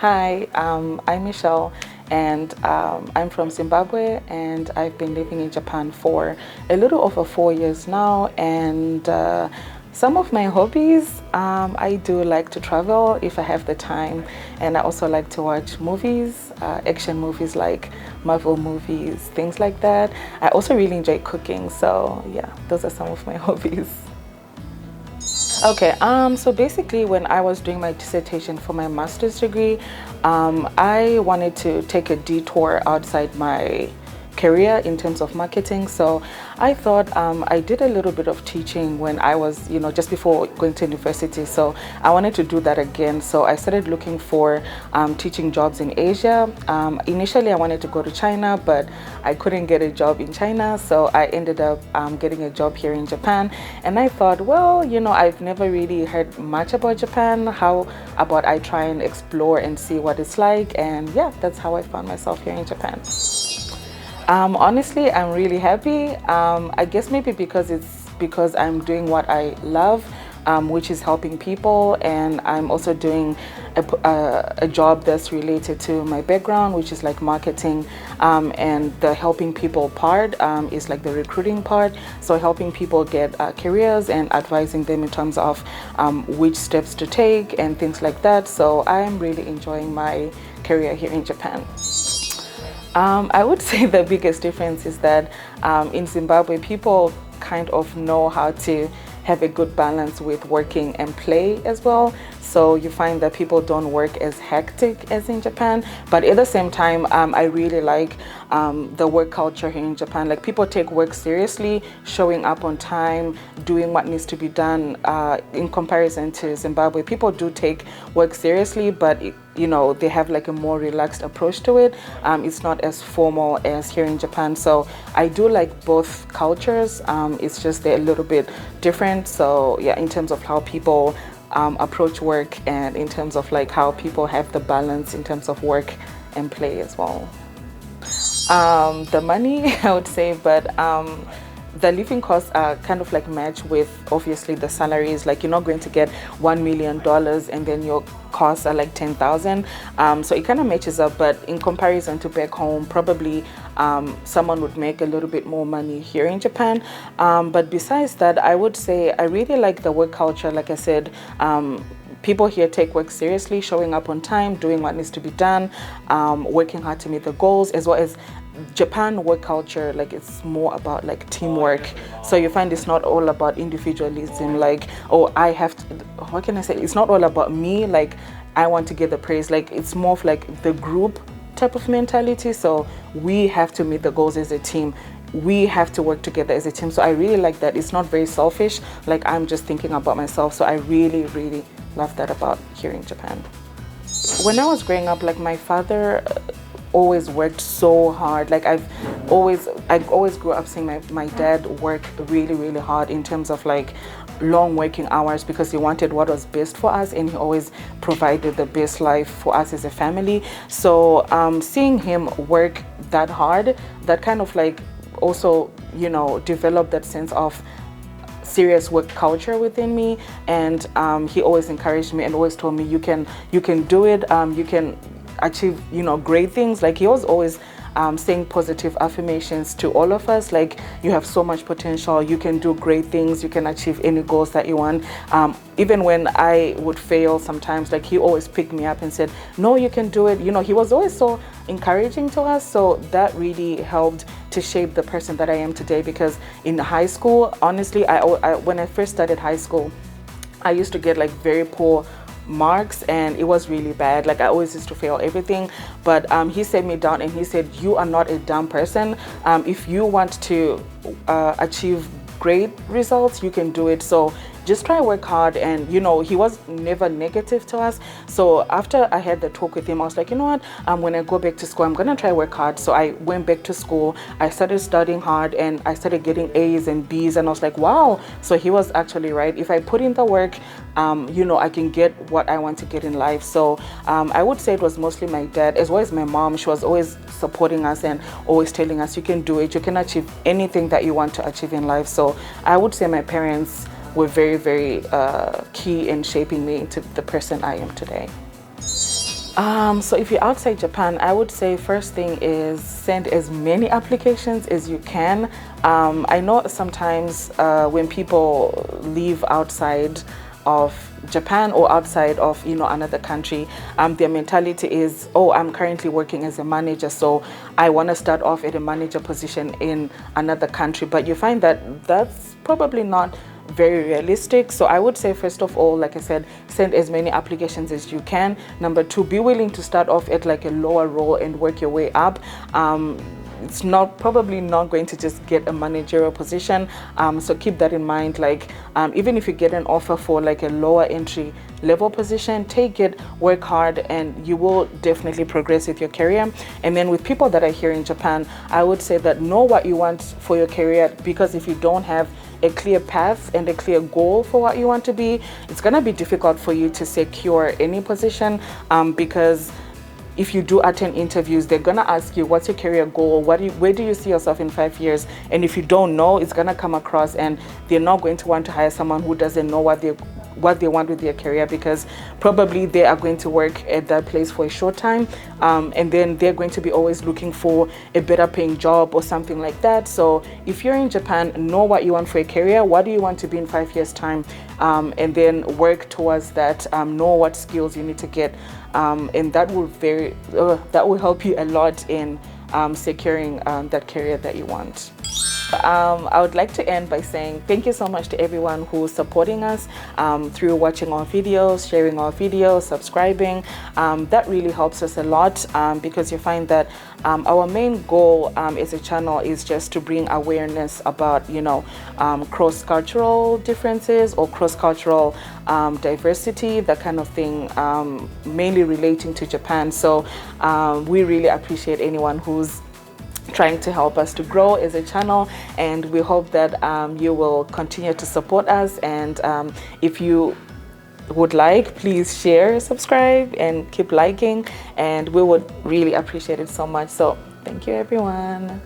Hi, I'm Michelle, and I'm from Zimbabwe, and I've been living in Japan for a little over 4 years now. And some of my hobbies, I do like to travel if I have the time, and I also like to watch movies, action movies like Marvel movies, things like that. I also really enjoy cooking, so yeah, those are some of my hobbies. Okay, so basically when I was doing my dissertation for my master's degree, I wanted to take a detour outside my career in terms of marketing. So I thought I did a little bit of teaching when I was, just before going to university. So I wanted to do that again. So I started looking for teaching jobs in Asia. Initially, I wanted to go to China, but I couldn't get a job in China. So I ended up getting a job here in Japan. And I thought, well, I've never really heard much about Japan. How about I try and explore and see what it's like? And yeah, that's how I found myself here in Japan. Honestly, I'm really happy. I guess maybe because I'm doing what I love, which is helping people, and I'm also doing a job that's related to my background, which is like marketing, and the helping people part is like the recruiting part. So helping people get careers and advising them in terms of which steps to take and things like that. So I'm really enjoying my career here in Japan. I would say the biggest difference is that in Zimbabwe, people kind of know how to have a good balance with working and play as well. So you find that people don't work as hectic as in Japan, but at the same time, I really like the work culture here in Japan. Like, people take work seriously, showing up on time, doing what needs to be done. In comparison to Zimbabwe, people do take work seriously, but they have like a more relaxed approach to it. It's not as formal as here in Japan. So I do like both cultures. It's just they're a little bit different. So yeah, in terms of how people approach work, and in terms of like how people have the balance in terms of work and play as well. The money, I would say, but the living costs are kind of like match with obviously the salaries. Like, you're not going to get $1 million and then your costs are like 10,000. So it kind of matches up, but in comparison to back home, probably someone would make a little bit more money here in Japan. But besides that, I would say I really like the work culture. Like I said, people here take work seriously, showing up on time, doing what needs to be done, working hard to meet the goals, as well as Japan work culture, like it's more about like teamwork. So you find it's not all about individualism, like, oh, I have to, what can I say? It's not all about me, like I want to get the praise. Like, it's more of like the group type of mentality. So we have to meet the goals as a team. We have to work together as a team. So I really like that. It's not very selfish, like I'm just thinking about myself. So I really, really love that about here in Japan. When I was growing up, like my father always worked so hard. Like I always grew up seeing my dad work really, really hard in terms of like long working hours, because he wanted what was best for us, and he always provided the best life for us as a family. So seeing him work that hard, that kind of like also, developed that sense of serious work culture within me. And he always encouraged me and always told me, you can do it, you can achieve great things. Like, he was always saying positive affirmations to all of us, like, you have so much potential, you can do great things, you can achieve any goals that you want. Even when I would fail sometimes, like, he always picked me up and said, no, you can do it. He was always so encouraging to us. So that really helped to shape the person that I am today. Because in high school, honestly, when I first started high school, I used to get like very poor marks, and it was really bad. Like, I always used to fail everything. But he sat me down and he said, you are not a dumb person. If you want to achieve great results, you can do it. So just try work hard. And he was never negative to us. So after I had the talk with him, I was like, you know what, when I go back to school, I'm gonna try work hard. So I went back to school, I started studying hard, and I started getting A's and B's, and I was like, wow. So he was actually right. If I put in the work, I can get what I want to get in life. So I would say it was mostly my dad, as well as my mom. She was always supporting us and always telling us, you can do it, you can achieve anything that you want to achieve in life. So I would say my parents were very, very key in shaping me into the person I am today. So if you're outside Japan, I would say first thing is send as many applications as you can. I know sometimes when people leave outside of Japan or outside of another country, their mentality is, oh, I'm currently working as a manager, so I want to start off at a manager position in another country. But you find that that's probably not very realistic. So I would say, first of all, like I said, send as many applications as you can. Number two, be willing to start off at like a lower role and work your way up. It's probably not going to just get a managerial position, so keep that in mind. Like even if you get an offer for like a lower entry level position, take it, work hard, and you will definitely progress with your career. And then with people that are here in Japan, I would say that know what you want for your career, because if you don't have a clear path and a clear goal for what you want to be, it's going to be difficult for you to secure any position, because if you do attend interviews, they're gonna ask you, what's your career goal? Where do you see yourself in 5 years? And if you don't know, it's gonna come across, and they're not going to want to hire someone who doesn't know what they want with their career, because probably they are going to work at that place for a short time, and then they're going to be always looking for a better paying job or something like that. So if you're in Japan, know what you want for a career. What do you want to be in 5 years time? And then work towards that. Know what skills you need to get, and that will help you a lot in securing that career that you want. I would like to end by saying thank you so much to everyone who's supporting us through watching our videos, sharing our videos, subscribing. That really helps us a lot, because you find that our main goal as a channel is just to bring awareness about cross-cultural differences or cross-cultural diversity, that kind of thing, mainly relating to Japan. So we really appreciate anyone who's trying to help us to grow as a channel, and we hope that you will continue to support us. And if you would like, please share, subscribe, and keep liking, and we would really appreciate it so much. So thank you, everyone.